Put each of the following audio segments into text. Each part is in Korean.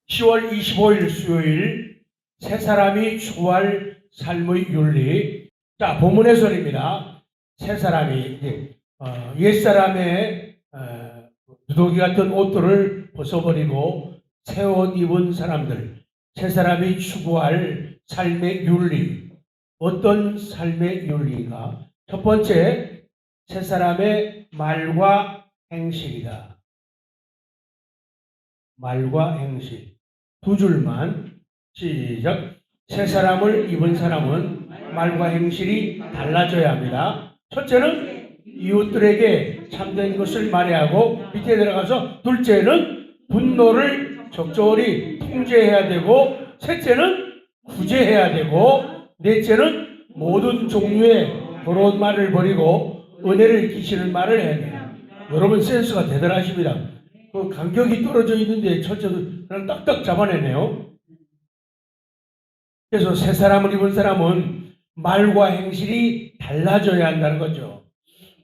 10월 25일 수요일 세 사람이 추구할 삶의 윤리. 자, 본문의 설입니다. 세 사람이 옛사람의 누더기 같은 옷들을 벗어버리고 새 옷 입은 사람들, 세 사람이 추구할 삶의 윤리. 어떤 삶의 윤리인가? 첫 번째, 세 사람의 말과 행실이다. 말과 행실. 두 줄만 시작. 새 사람을 입은 사람은 말과 행실이 달라져야 합니다. 첫째는 이웃들에게 참된 것을 말해야 하고, 밑에 내려가서 둘째는 분노를 적절히 통제해야 되고, 셋째는 구제해야 되고, 넷째는 모든 종류의 더러운 말을 버리고 은혜를 끼치는 말을 해야 돼요. 여러분 센스가 대단하십니다. 그 간격이 떨어져 있는데 첫째도 그냥 딱딱 잡아내네요. 그래서 새 사람을 입은 사람은 말과 행실이 달라져야 한다는 거죠.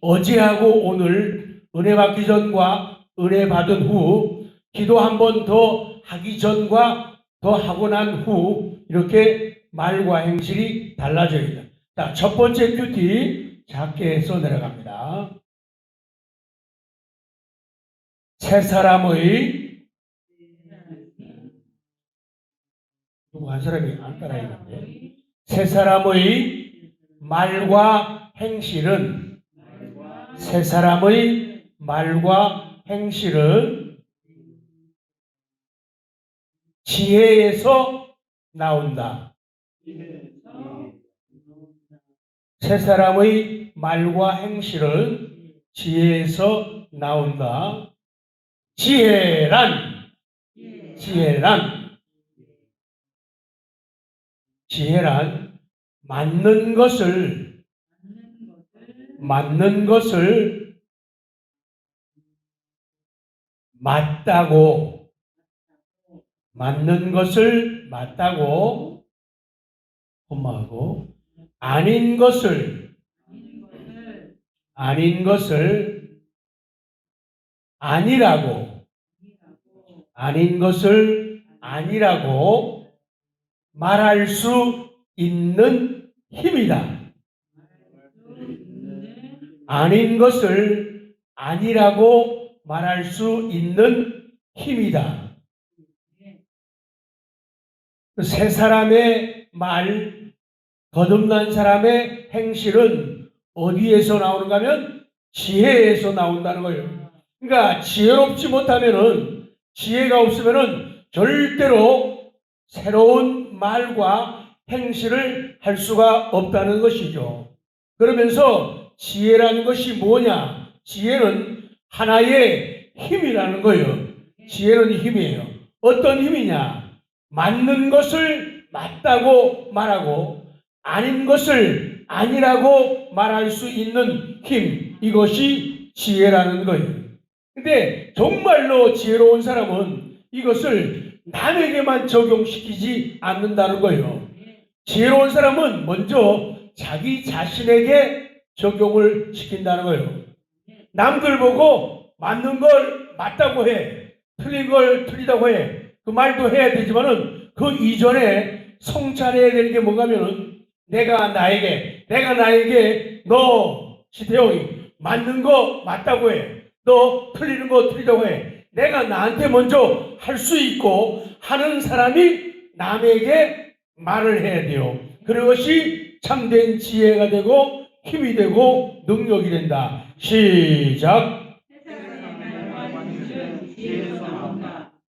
어제하고 오늘 은혜 받기 전과 은혜 받은 후, 기도 한 번 더 하기 전과 더 하고 난 후, 이렇게 말과 행실이 달라져야 된다. 자, 첫 번째 큐티 작게 해서 내려갑니다. 새 사람의, 누구 한 사람이 안 따라했는데, 새 사람의 말과 행실은, 새 사람의 말과 행실은 지혜에서 나온다. 새 사람의 말과 행실은 지혜에서 나온다. 지혜란 맞는 것을 맞다고, 맞는 것을 맞다고 콤마하고, 아닌 것을 아니라고, 아닌 것을 아니라고 말할 수 있는 힘이다. 아닌 것을 아니라고 말할 수 있는 힘이다. 세 사람의 말, 거듭난 사람의 행실은 어디에서 나오는가 하면 지혜에서 나온다는 거예요. 그러니까 지혜롭지 못하면은, 지혜가 없으면은 절대로 새로운 말과 행실을 할 수가 없다는 것이죠. 그러면서 지혜라는 것이 뭐냐? 지혜는 하나의 힘이라는 거예요. 지혜는 힘이에요. 어떤 힘이냐? 맞는 것을 맞다고 말하고 아닌 것을 아니라고 말할 수 있는 힘, 이것이 지혜라는 거예요. 근데 정말로 지혜로운 사람은 이것을 남에게만 적용시키지 않는다는 거예요. 지혜로운 사람은 먼저 자기 자신에게 적용을 시킨다는 거예요. 남들 보고 맞는 걸 맞다고 해, 틀린 걸 틀리다고 해, 그 말도 해야 되지만은 그 이전에 성찰해야 되는 게 뭔가면은 내가 나에게 너 시태용이 맞는 거 맞다고 해, 너 틀리는 거 틀리다고 해, 내가 나한테 먼저 할 수 있고 하는 사람이 남에게 말을 해야 돼요. 그것이 참된 지혜가 되고 힘이 되고 능력이 된다. 시작.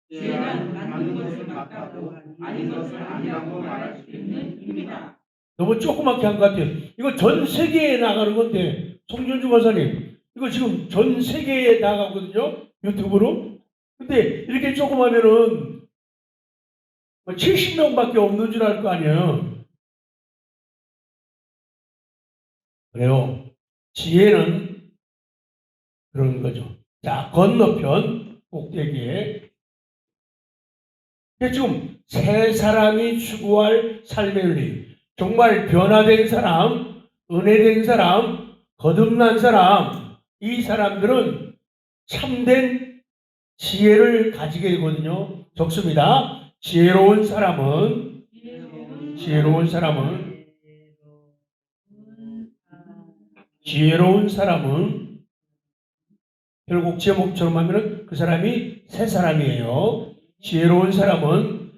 지혜는 맞는 것을 맞다고 아닌 것을 아니라고 말할 수 있는 힘이다. 너무 조그맣게 한 것 같아요. 이거 전 세계에 나가는 건데, 송준주 권사님, 이거 지금 전 세계에 나가거든요, 유튜브로. 근데 이렇게 조그마면은 70명밖에 없는 줄 알 거 아니에요. 그래요. 지혜는 그런 거죠. 자, 건너편 꼭대기에 지금 세 사람이 추구할 삶의 윤리, 정말 변화된 사람, 은혜된 사람, 거듭난 사람, 이 사람들은 참된 지혜를 가지게 되거든요. 적습니다. 지혜로운 사람은 결국 제목처럼 하면은 그 사람이 새 사람이에요. 지혜로운 사람은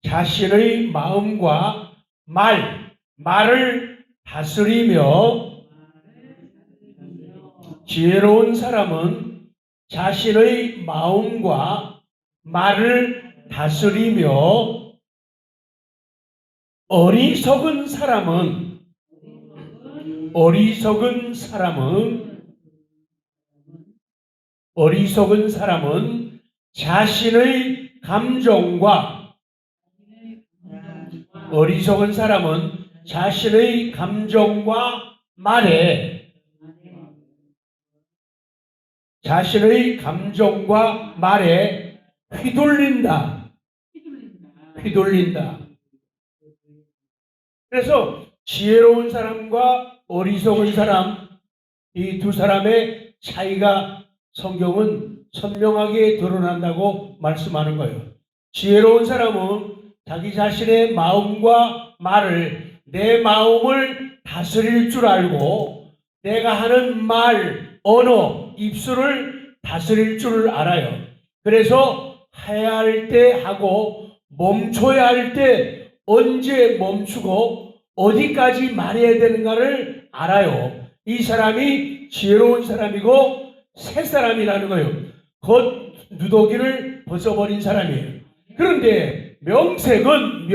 자신의 마음과 말을 다스리며 지혜로운 사람은 자신의 마음과 말을 다스리며 어리석은 사람은 자신의 감정과 말에 휘둘린다. 그래서 지혜로운 사람과 어리석은 사람, 이 두 사람의 차이가 성경은 선명하게 드러난다고 말씀하는 거예요. 지혜로운 사람은 자기 자신의 마음과 말을, 내 마음을 다스릴 줄 알고 내가 하는 말, 언어, 입술을 다스릴 줄 알아요. 그래서 해야 할 때 하고 멈춰야 할 때 언제 멈추고 어디까지 말해야 되는가를 알아요. 이 사람이 지혜로운 사람이고 새 사람이라는 거예요. 겉 누더기를 벗어버린 사람이에요. 그런데 명목은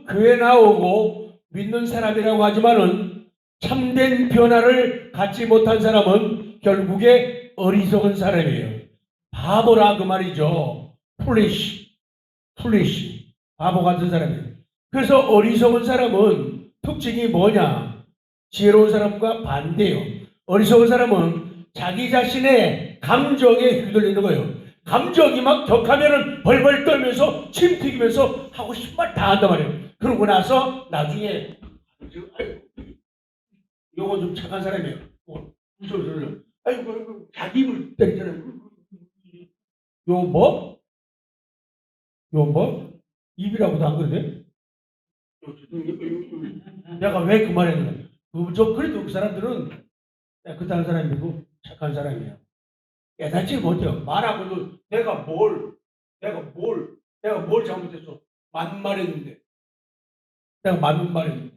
교회 나오고 믿는 사람이라고 하지만은 참된 변화를 갖지 못한 사람은 결국에 어리석은 사람이에요. 바보라 그 말이죠. 풀리시 바보 같은 사람이에요. 그래서 어리석은 사람은 특징이 뭐냐? 지혜로운 사람과 반대예요. 어리석은 사람은 자기 자신의 감정에 휘둘리는 거예요. 감정이 막 격하면은 벌벌 떨면서 침 튀기면서 하고 싶은 말 다 한단 말이에요. 그러고 나서 나중에 요거 좀 착한 사람이에요. 아이고 자기 입을 때리잖아요. 요 뭐? 입이라고도 안 그러네? 내가 왜 그 말했나? 그래도 그 사람들은 깨끗한 사람이고 착한 사람이야. 깨닫지 못해요. 말하고도 내가 뭘 잘못했어. 맞는 말했는데. 내가 맞는 말했는데.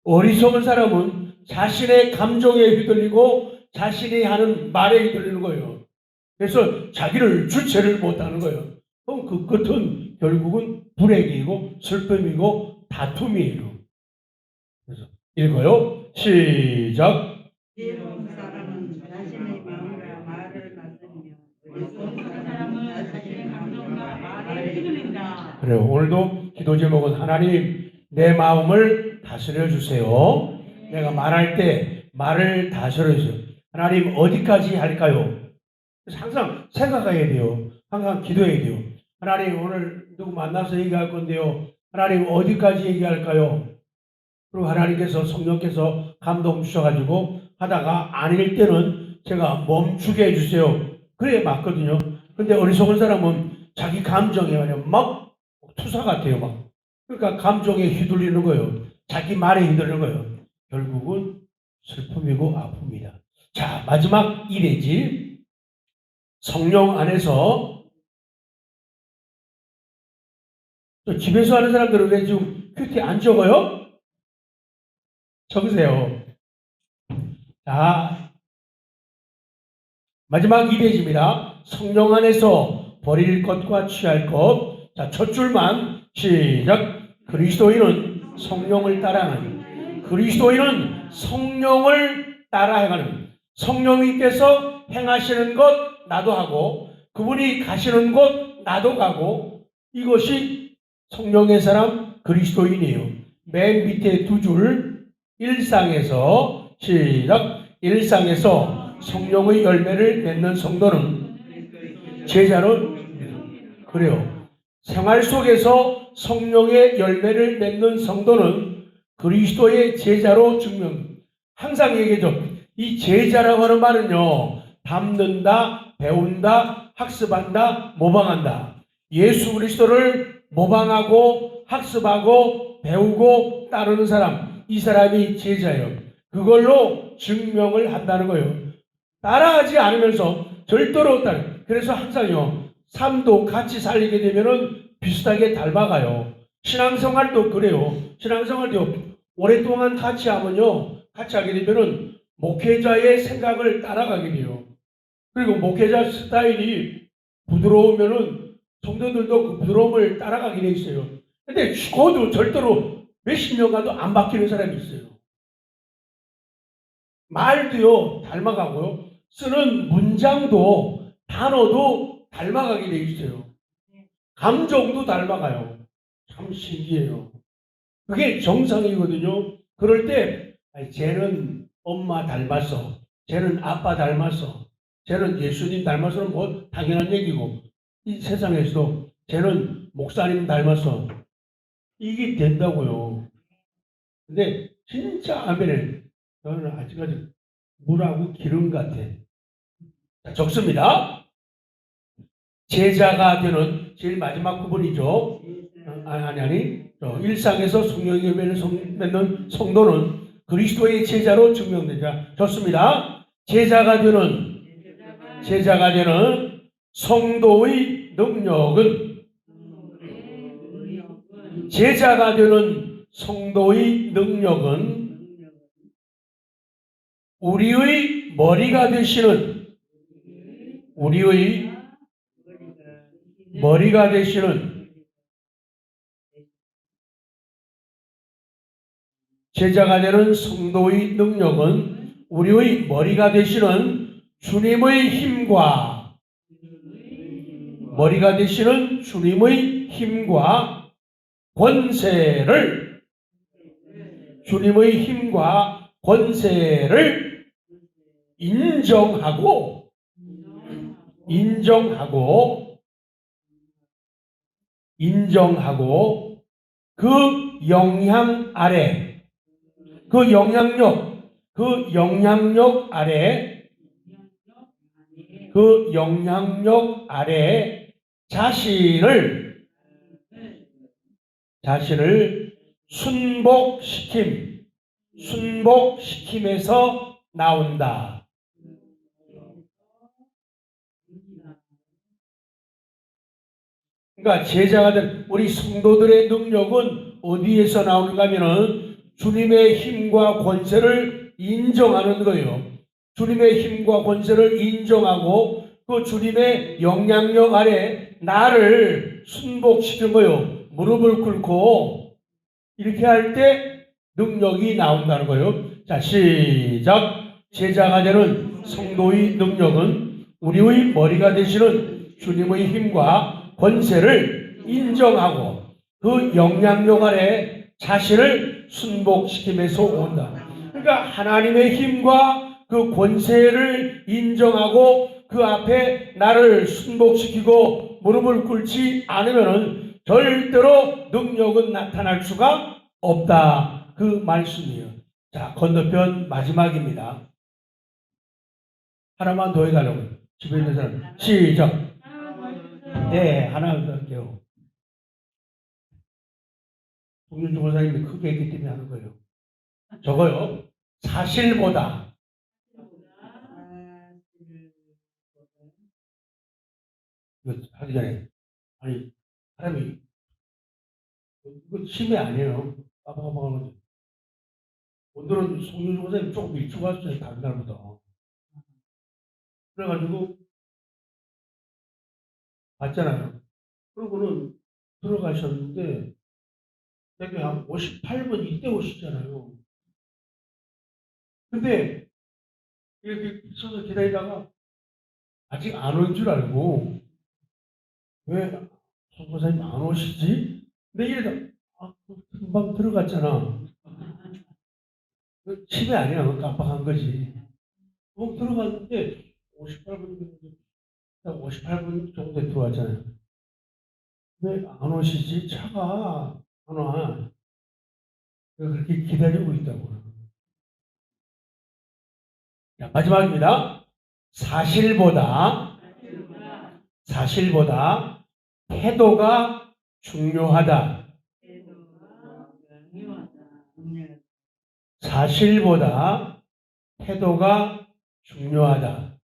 어리석은 사람은 자신의 감정에 휘둘리고 자신이 하는 말에 휘둘리는 거예요. 그래서 자기를 주체를 못하는 거예요. 그럼 그 끝은 결국은 불행이고 슬픔이고 다툼이에요. 그래서 읽어요. 시작. 지혜로운 사람은 자신의 마음과 말을 다스리며 어리석은 사람은 자신의 감정과 말에 휘둘린다. 그래요. 오늘도 기도 제목은 하나님 내 마음을 다스려 주세요. 내가 말할 때 말을 다스려 주세요. 하나님 어디까지 할까요? 그래서 항상 생각해야 돼요. 항상 기도해야 돼요. 하나님 오늘 누구 만나서 얘기할 건데요. 하나님 어디까지 얘기할까요? 그리고 하나님께서 성령께서 감동 주셔가지고 하다가 아닐 때는 제가 멈추게 해주세요. 그래 맞거든요. 근데 어리석은 사람은 자기 감정에 막 투사 같아요. 막. 그러니까 감정에 휘둘리는 거예요. 자기 말에 휘둘리는 거예요. 결국은 슬픔이고 아픔이다. 자, 마지막 1회지. 성령 안에서 집에서 하는 사람들은 왜 지금 큐티 안 적어요? 적으세요. 자, 마지막 2페이지입니다. 성령 안에서 버릴 것과 취할 것. 자, 첫 줄만 시작. 그리스도인은 성령을 따라하는. 그리스도인은 성령을 따라가는. 성령님께서 행하시는 것 나도 하고 그분이 가시는 곳 나도 가고 이것이 성령의 사람 그리스도인이에요. 맨 밑에 두 줄 일상에서 시작. 일상에서 성령의 열매를 맺는 성도는 제자는 그래요. 생활 속에서 성령의 열매를 맺는 성도는 그리스도의 제자로 증명. 항상 얘기죠. 이 제자라고 하는 말은요, 담는다, 배운다, 학습한다, 모방한다. 예수 그리스도를 모방하고 학습하고 배우고 따르는 사람, 이 사람이 제자예요. 그걸로 증명을 한다는 거예요. 따라하지 않으면서 절대로 따라. 그래서 항상요, 삶도 같이 살리게 되면은 비슷하게 닮아가요. 신앙생활도 그래요. 신앙생활도 오랫동안 같이 하면요, 같이 하게 되면은 목회자의 생각을 따라가게 돼요. 그리고 목회자 스타일이 부드러우면은 성도들도 그 부드러움을 따라가게 돼 있어요. 근데 죽어도 절대로 몇십 년간도 안 바뀌는 사람이 있어요. 말도요, 닮아가고요. 쓰는 문장도, 단어도 닮아가게 돼 있어요. 감정도 닮아가요. 참 신기해요. 그게 정상이거든요. 그럴 때, 아니, 쟤는 엄마 닮았어. 쟤는 아빠 닮았어. 쟤는 예수님 닮았어는 뭐 당연한 얘기고, 이 세상에서도 쟤는 목사님 닮았어. 이게 된다고요. 근데 진짜 아멘은 저는 아직까지 물하고 기름 같아. 자, 적습니다. 제자가 되는 제일 마지막 부분이죠. 아니. 일상에서 성령의 열매를 맺는 성도는 그리스도의 제자로 증명되자. 좋습니다. 제자가 되는 성도의 능력은 제자가 되는 성도의 능력은 우리의 머리가 되시는 제자가 되는 성도의 능력은 우리의 머리가 되시는 주님의 힘과 권세를 인정하고 그 영향 아래, 그 영향력 아래 자신을 순복시킴에서 나온다. 그러니까 제자가 된 우리 성도들의 능력은 어디에서 나오는가 하면은 주님의 힘과 권세를 인정하는 거예요. 주님의 힘과 권세를 인정하고 그 주님의 영향력 아래 나를 순복시킨 거예요. 무릎을 꿇고 이렇게 할 때 능력이 나온다는 거예요. 자, 시작. 제자가 되는 성도의 능력은 우리의 머리가 되시는 주님의 힘과 권세를 인정하고 그 영향력 아래 자신을 순복시킴에서 온다. 그러니까 하나님의 힘과 그 권세를 인정하고 그 앞에 나를 순복시키고 무릎을 꿇지 않으면 절대로 능력은 나타날 수가 없다. 그 말씀이에요. 자, 건너편 마지막입니다. 하나만 더 해가려고요. 집에 있는 사람. 시작. 네, 하나 더 할게요. 송윤주 권사님이 크게 했기 때문에 하는 거예요. 저거요. 사실보다. 이거 하기 전에. 아니, 사람이, 이거 심해 아니에요. 빠바바바하는 거지. 오늘은 송윤주 권사님 조금 일찍 왔어요. 다른 날보다. 그래가지고, 봤잖아요. 그러고는 들어가셨는데, 되게 한 58분 이때 오시잖아요. 근데, 이렇게 서서 기다리다가, 아직 안 온 줄 알고, 왜 송 권사님 안 오시지? 근데 이러다, 금방 들어갔잖아. 집에 아니야. 깜빡한 거지. 들어갔는데, 58분 정도에 들어왔잖아요. 왜 안 오시지? 차가 안 와. 그렇게 기다리고 있다고. 자, 마지막입니다. 사실보다 태도가 중요하다. 사실보다 태도가 중요하다.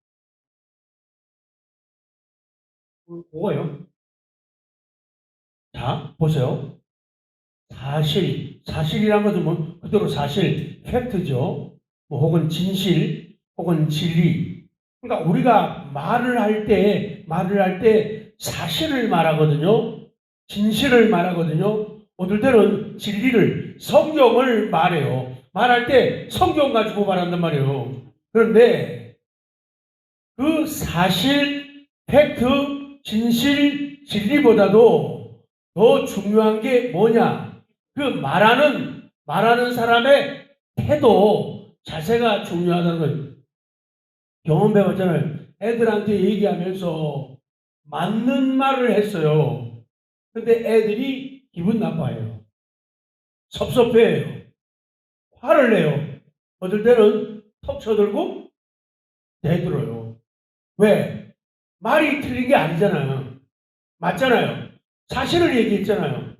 뭐가요? 자, 보세요. 사실이란 것은 뭐 그대로 사실, 팩트죠. 뭐 혹은 진실, 혹은 진리. 그러니까 우리가 말을 할 때 사실을 말하거든요. 진실을 말하거든요. 어떨 때는 진리를, 성경을 말해요. 말할 때 성경 가지고 말한단 말이에요. 그런데 그 사실, 팩트, 진실, 진리보다도 더 중요한 게 뭐냐? 그 말하는 사람의 태도, 자세가 중요하다는 거예요. 경험해봤잖아요. 애들한테 얘기하면서 맞는 말을 했어요. 근데 애들이 기분 나빠해요. 섭섭해해요. 화를 내요. 어떨 때는 턱 쳐들고 대들어요. 왜? 말이 틀린 게 아니잖아요. 맞잖아요. 사실을 얘기했잖아요.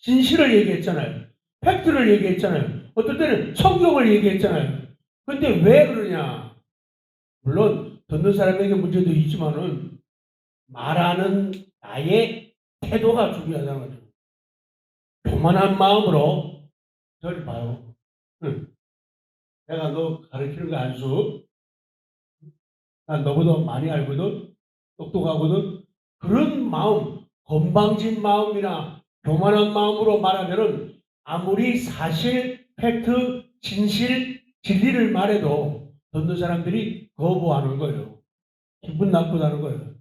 진실을 얘기했잖아요. 팩트를 얘기했잖아요. 어떨 때는 성경을 얘기했잖아요. 근데 왜 그러냐? 물론 듣는 사람에게 문제도 있지만은 말하는 나의 태도가 중요하다는 거죠. 교만한 마음으로 저를 봐요. 응. 내가 너 가르치는 거 안수. 난 너보다 많이 알거든. 똑똑하거든. 그런 마음, 건방진 마음이나 교만한 마음으로 말하면은 아무리 사실, 팩트, 진실, 진리를 말해도 듣는 사람들이 거부하는 거예요. 기분 나쁘다는 거예요.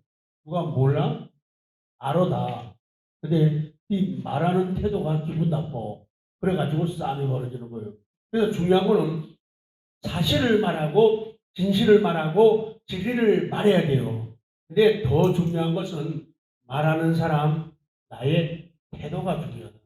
누가 몰라? 알아 다. 근데 이 말하는 태도가 기분 나빠. 그래가지고 싸움이 벌어지는 거예요. 그래서 중요한 거는 사실을 말하고 진실을 말하고 진리를 말해야 돼요. 근데 더 중요한 것은 말하는 사람 나의 태도가 중요하다.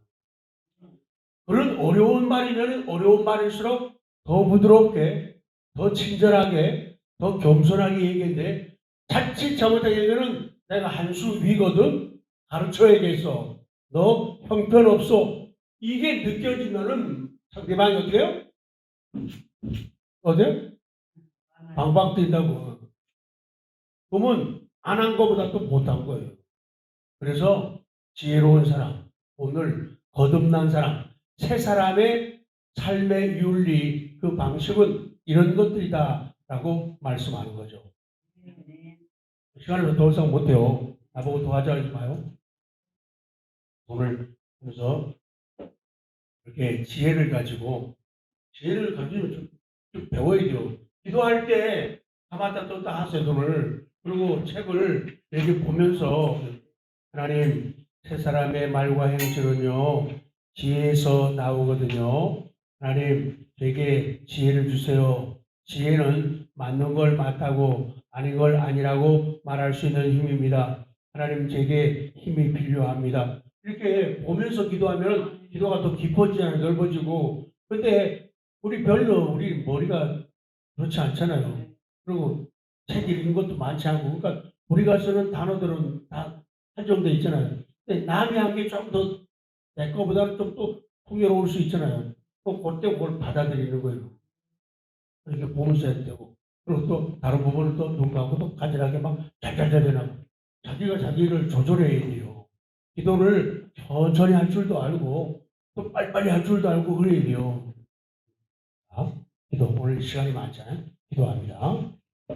그런 어려운 말이면 어려운 말일수록 더 부드럽게, 더 친절하게, 더 겸손하게 얘기했는데 자칫 잘못하게 되면은 내가 한 수 위거든. 가르쳐야겠어. 너 형편없어. 이게 느껴지면은 상대방이 어떻게 해요? 어때? 방방 뛴다고. 그러면 안 한 것보다 또 못한 거예요. 그래서 지혜로운 사람, 오늘 거듭난 사람, 새 사람의 삶의 윤리, 그 방식은 이런 것들이다라고 말씀하는 거죠. 시간을 더 이상 못해요. 나보고 도와줘 하지 마요. 오늘 그래서 이렇게 지혜를 가지면 좀 배워야 돼요. 기도할 때 가만히 떴다 하세요, 돈을. 그리고 책을 이렇게 보면서 하나님, 세 사람의 말과 행실은요, 지혜에서 나오거든요. 하나님, 제게 지혜를 주세요. 지혜는 맞는 걸 맞다고, 아닌 걸 아니라고 말할 수 있는 힘입니다. 하나님, 제게 힘이 필요합니다. 이렇게 보면서 기도하면 기도가 더 깊어지잖아요, 넓어지고. 근데 우리 머리가 그렇지 않잖아요. 그리고 책 읽은 것도 많지 않고, 그러니까 우리가 쓰는 단어들은 다 한정돼 있잖아요. 근데 남이 한 게 좀 더 내 거보다는 좀 또 풍요로울 수 있잖아요. 또 그때 그걸 받아들이는 거예요. 이렇게 보면서 해야 되고. 그리고 또 다른 부분을 또 눈감고 또 간절하게 막 잘잘잘 해나고. 자기가 자기를 조절해야 돼요. 기도를 천천히 할 줄도 알고 또 빨리빨리 할 줄도 알고 그래야 돼요. 자, 기도 오늘 시간이 많잖아요. 기도합니다.